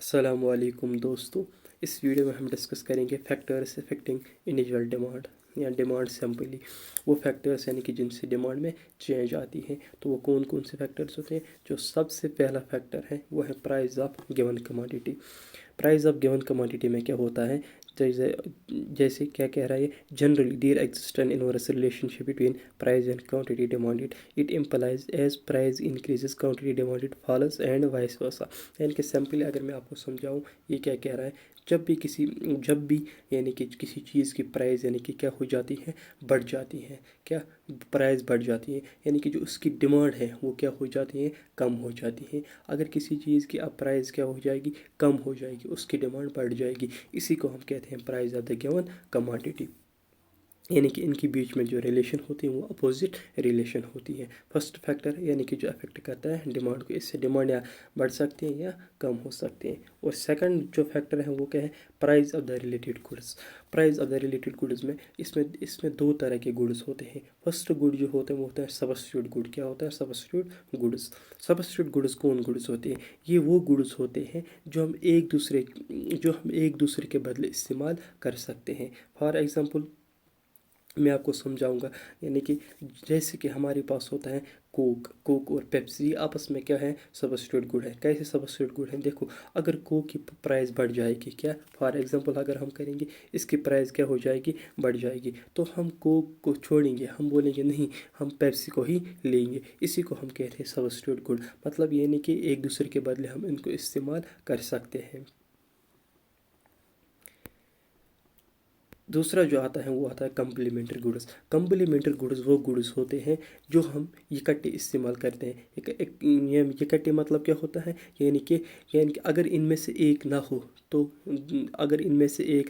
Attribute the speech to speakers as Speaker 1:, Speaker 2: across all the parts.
Speaker 1: السلام علیکم دوستو، اس ویڈیو میں ہم ڈسکس کریں گے فیکٹرز افیکٹنگ انڈیویجول ڈیمانڈ یا ڈیمانڈ سمپلی. وہ فیکٹرز یعنی کہ جن سے ڈیمانڈ میں چینج آتی ہے. تو وہ کون کون سے فیکٹرز ہوتے ہیں؟ جو سب سے پہلا فیکٹر ہے وہ ہے price of given commodity. Price of given commodity میں کیا ہوتا ہے؟ جیسے کیا کہہ رہا ہے، generally there exist an inverse relationship between price and quantity demanded. It implies as price increases quantity demanded falls and vice versa. یعنی کہ سمپلی اگر میں آپ کو سمجھاؤں، یہ کیا کہہ رہا ہے، جب بھی یعنی کہ کسی چیز کی پرائز یعنی کہ کیا ہو جاتی ہے، بڑھ جاتی ہے. کیا پرائز بڑھ جاتی ہے یعنی کہ جو اس کی ڈیمانڈ ہے وہ کیا ہو جاتی ہے، کم ہو جاتی ہے. اگر کسی چیز کی اب پرائز کیا ہو جائے گی، کم ہو جائے گی، اس کی ڈیمانڈ بڑھ جائے گی. اسی کو ہم کہتے ہیں price of the given commodity. یعنی کہ ان کے بیچ میں جو ریلیشن ہوتی ہے وہ اپوزٹ ریلیشن ہوتی ہے. فرسٹ فیکٹر یعنی کہ جو افیکٹ کرتا ہے ڈیمانڈ کو، اس سے ڈیمانڈ یا بڑھ سکتے ہیں یا کم ہو سکتے ہیں. اور سیکنڈ جو فیکٹر ہے وہ کیا ہے، price of the related goods. Price of the related goods میں اس میں دو طرح کے گڈس ہوتے ہیں. فرسٹ گڈ جو ہوتے ہیں وہ ہوتا ہے سبسٹیوٹ گڈ. کیا ہوتا ہے؟ Substitute goods. سبسٹیوٹ گڈس کون گڈس ہوتے ہیں؟ یہ وہ گڈس ہوتے ہیں جو ہم ایک دوسرے کے بدلے استعمال کر سکتے ہیں. فار ایگزامپل میں آپ کو سمجھاؤں گا. یعنی کہ جیسے کہ ہمارے پاس ہوتا ہے کوک اور پیپسی، آپس میں کیا ہے، سبسٹیوٹ گڈ ہے. کیسے سبسٹیوٹ گڈ ہے؟ دیکھو، اگر کوک کی پرائز بڑھ جائے گی، کیا فار ایگزامپل اگر ہم کریں گے، اس کی پرائز کیا ہو جائے گی، بڑھ جائے گی، تو ہم کوک کو چھوڑیں گے، ہم بولیں گے نہیں، ہم پیپسی کو ہی لیں گے. اسی کو ہم کہتے ہیں سبسٹیوٹ گڈ. مطلب یہ نہیں کہ ایک دوسرے کے بدلے ہم ان کو استعمال کر سکتے ہیں. دوسرا جو آتا ہے وہ آتا ہے کمپلیمنٹری گڈس. کمپلیمنٹری گڈس وہ گڈس ہوتے ہیں جو ہم اکٹھے استعمال کرتے ہیں. اکٹھے مطلب کیا ہوتا ہے، یعنی کہ اگر ان میں سے ایک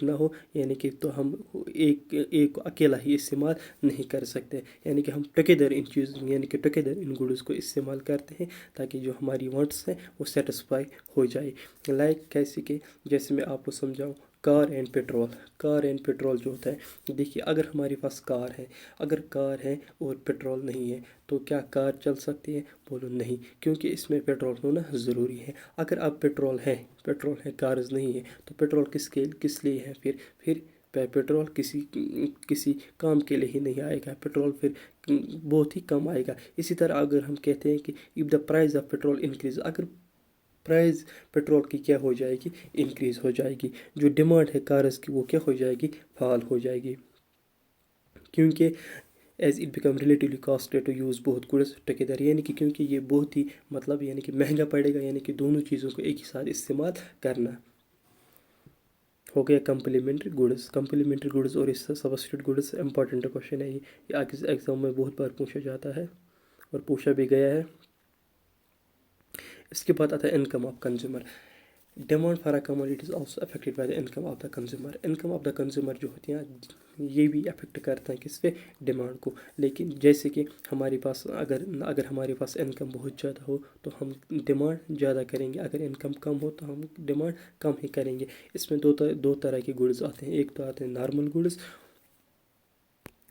Speaker 1: نہ ہو یعنی کہ تو ہم ایک کو اکیلا ہی استعمال نہیں کر سکتے. یعنی کہ ہم ٹوگیدر ان گڈس کو استعمال کرتے ہیں تاکہ جو ہماری وانٹس ہیں وہ سیٹسفائی ہو جائے. لائک کیسے کہ جیسے میں آپ کو سمجھاؤں، کار اینڈ پیٹرول جو ہوتا ہے. دیکھیے، اگر ہمارے پاس اگر کار ہے اور پیٹرول نہیں ہے تو کیا کار چل سکتی ہے؟ بولو نہیں، کیونکہ اس میں پیٹرول ہونا ضروری ہے. اگر اب پیٹرول ہے کارز نہیں ہے تو پیٹرول کس لیے ہے؟ پھر پیٹرول کسی کام کے لیے ہی نہیں آئے گا. پیٹرول پھر بہت ہی کم آئے گا. اسی طرح اگر ہم کہتے ہیں کہ if the price of petrol increase، اگر پرائز پیٹرول کی کیا ہو جائے گی، انکریز ہو جائے گی، جو ڈیمانڈ ہے کارز کی وہ کیا ہو جائے گی، فال ہو جائے گی. کیونکہ as it become relatively costly to use both goods together. یعنی کہ کیونکہ یہ بہت ہی یعنی کہ مہنگا پڑے گا، یعنی کہ دونوں چیزوں کو ایک ہی ساتھ استعمال کرنا. ہو گیا کمپلیمنٹری گڈس اور اس سے سبسٹیوٹ گڈس. امپورٹنٹ کوشچن ہے یہ ایگزام میں بہت بار پوچھا جاتا ہے اور پوچھا بھی گیا ہے. اس کے بعد آتا ہے income of consumer. Demand for commodity is also affected by the income of the consumer. Income of the consumer جو ہوتی ہیں یہ بھی افیکٹ کرتا ہے کس پہ، ڈیمانڈ کو. لیکن جیسے کہ ہمارے پاس اگر ہمارے پاس انکم بہت زیادہ ہو تو ہم ڈیمانڈ زیادہ کریں گے، اگر انکم کم ہو تو ہم ڈیمانڈ کم ہی کریں گے. اس میں دو طرح کے گڈز آتے ہیں. ایک تو آتے ہیں نارمل گڈز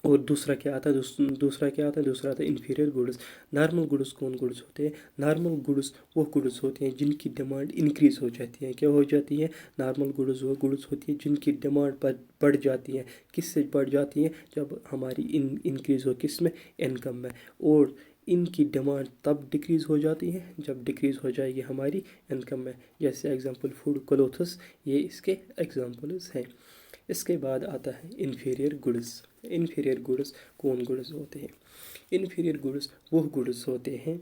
Speaker 1: اور دوسرا آتا ہے انفیریئر گڈس. نارمل گڈس کون گڈس ہوتے ہیں؟ نارمل گڈس وہ گڈس ہوتے ہیں جن کی ڈیمانڈ انکریز ہو جاتی ہے. کیا ہو جاتی ہے؟ نارمل گڈس وہ گڈس ہوتی ہیں جن کی ڈیمانڈ بڑھ جاتی ہے. کس سے بڑھ جاتی ہیں؟ جب ہماری انکریز ہو کس میں، انکم میں. اور ان کی ڈیمانڈ تب ڈکریز ہو جاتی ہے جب ڈکریز ہو جائے گی ہماری انکم میں. جیسے ایگزامپل فوڈ، کلوتھس، یہ اس کے ایگزامپلز ہیں. اس کے بعد آتا ہے انفیریئر گڈس. انفیریئر گڈس کون گڈس ہوتے ہیں؟ انفیریئر گڈس وہ گڈس ہوتے ہیں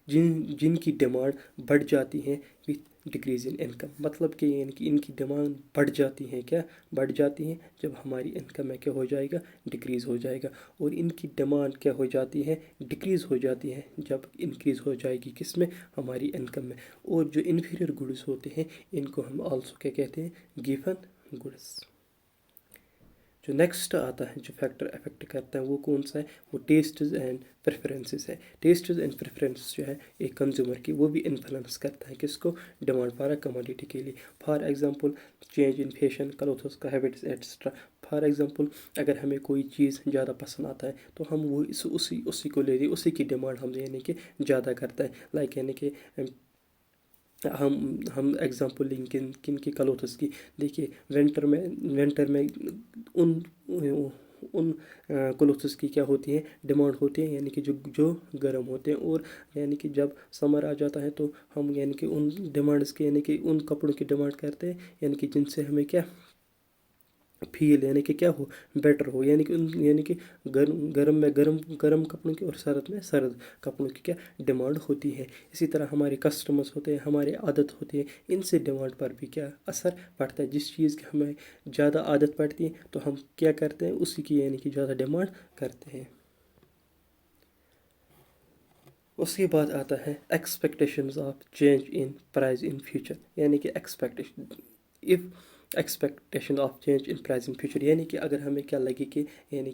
Speaker 1: جن کی ڈیمانڈ بڑھ جاتی ہے وتھ ڈکریز ان انکم. مطلب کہ یعنی کہ ان کی ڈیمانڈ بڑھ جاتی ہیں جب ہماری انکم میں کیا ہو جائے گا، ڈکریز ہو جائے گا. اور ان کی ڈیمانڈ کیا ہو جاتی ہے، ڈکریز ہو جاتی ہے جب انکریز ہو جائے گی کس میں، ہماری انکم میں. اور جو انفیریئر گڈس ہوتے ہیں ان کو ہم آلسو کیا کہتے ہیں، گیون گڈس. جو نیکسٹ آتا ہے، جو فیکٹر افیکٹ کرتا ہے وہ کون سا ہے؟ وہ ٹیسٹز اینڈ پریفرنسز ہے. ٹیسٹز اینڈ پریفرنسز جو ہے ایک کنزیومر کی، وہ بھی انفلوئنس کرتا ہے کس کو، ڈیمانڈ فار کموڈیٹی کے لیے. For example change in fashion, clothes کا ہیبٹس ایٹسٹرا. فار ایگزامپل اگر ہمیں کوئی چیز زیادہ پسند آتا ہے تو ہم وہ اسی کو لے لیں، اسی کی ڈیمانڈ ہم یعنی کہ زیادہ کرتا ہے. لائک یعنی کہ ہم ایگزامپل لیں کن کن کی کلوتھس کی. دیکھیے ونٹر میں ان ان کلوتھس کی کیا ہوتی ہیں ڈیمانڈ ہوتی ہے، یعنی کہ جو گرم ہوتے ہیں. اور یعنی کہ جب سمر آ جاتا ہے تو ہم یعنی کہ ان ڈیمانڈس کی یعنی کہ ان کپڑوں کی ڈیمانڈ کرتے ہیں، یعنی کہ جن سے ہمیں کیا فیل یعنی کہ کیا ہو بیٹر ہو، یعنی کہ گرم میں گرم کپڑوں کی اور سرد میں سرد کپڑوں کی کیا ڈیمانڈ ہوتی ہے. اسی طرح ہمارے کسٹمرز ہوتے ہیں، ہماری عادت ہوتی ہے، ان سے ڈیمانڈ پر بھی کیا اثر پڑتا ہے. جس چیز کی ہمیں زیادہ عادت پڑتی ہے تو ہم کیا کرتے ہیں اسی کی یعنی کہ زیادہ ڈیمانڈ کرتے ہیں. اس کے بعد آتا ہے expectations of change in price in future, یعنی کہ expectation of change in price in future, یعنی کہ اگر ہمیں کیا لگے کہ یعنی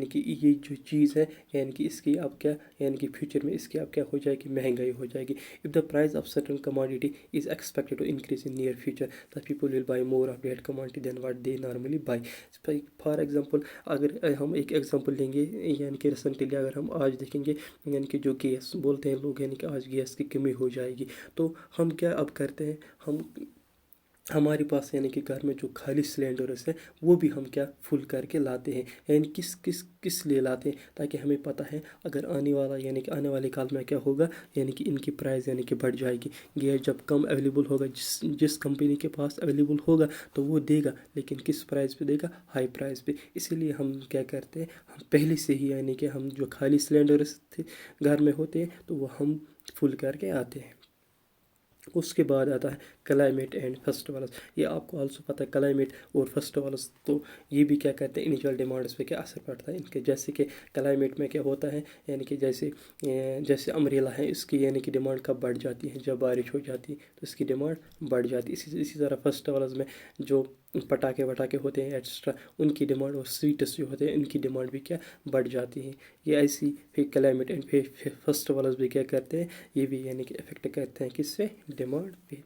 Speaker 1: کہ یہ جو چیز ہے یعنی کہ اس کی اب کیا یعنی کہ فیوچر میں اس کی اب کیا ہو جائے گی، مہنگائی ہو جائے گی. If the price of certain commodity is expected to increase in near future the people will buy more of that commodity than what they normally buy. For example اگر ہم ایک ایگزامپل لیں گے، یعنی کہ ریسنٹلی اگر ہم آج دیکھیں گے یعنی کہ جو گیس بولتے ہیں لوگ یعنی کہ آج گیس کی کمی ہو جائے گی، تو ہم کیا اب کرتے ہیں، ہمارے پاس یعنی کہ گھر میں جو خالی سلینڈرز ہیں وہ بھی ہم کیا فل کر کے لاتے ہیں. یعنی کس لیے لاتے ہیں، تاکہ ہمیں پتہ ہے اگر آنے والے کال میں کیا ہوگا یعنی کہ ان کی پرائز یعنی کہ بڑھ جائے گی. گیس جب کم اویلیبل ہوگا، جس کمپنی کے پاس اویلیبل ہوگا تو وہ دے گا، لیکن کس پرائز پہ دے گا، ہائی پرائز پہ. اسی لیے ہم کیا کرتے ہیں، ہم پہلے سے ہی یعنی کہ ہم جو خالی سلینڈرز تھے گھر میں ہوتے ہیں تو وہ ہم فل کر کے آتے ہیں. اس کے بعد آتا ہے کلائمیٹ اینڈ فیسٹیولز. یہ آپ کو آلسو پتہ ہے کلائمیٹ اور فیسٹیولز، تو یہ بھی کیا کرتے ہیں انیشیل ڈیمانڈس پہ کیا اثر پڑتا ہے ان کے. جیسے کہ کلائمیٹ میں کیا ہوتا ہے یعنی کہ جیسے امبریلا ہے، اس کی یعنی کہ ڈیمانڈ کب بڑھ جاتی ہے، جب بارش ہو جاتی ہے تو اس کی ڈیمانڈ بڑھ جاتی ہے. اسی طرح فیسٹیولز میں جو پٹاخے ہوتے ہیں ایکسٹرا، ان کی ڈیمانڈ اور سویٹس جو ہوتے ہیں ان کی ڈیمانڈ بھی کیا بڑھ جاتی ہے. یہ ایسی پھر کلائمیٹ اینڈ فیسٹیولز بھی کیا کرتے ہیں، یہ بھی یعنی کہ افیکٹ کرتے ہیں کس سے، ڈیمانڈ پہ.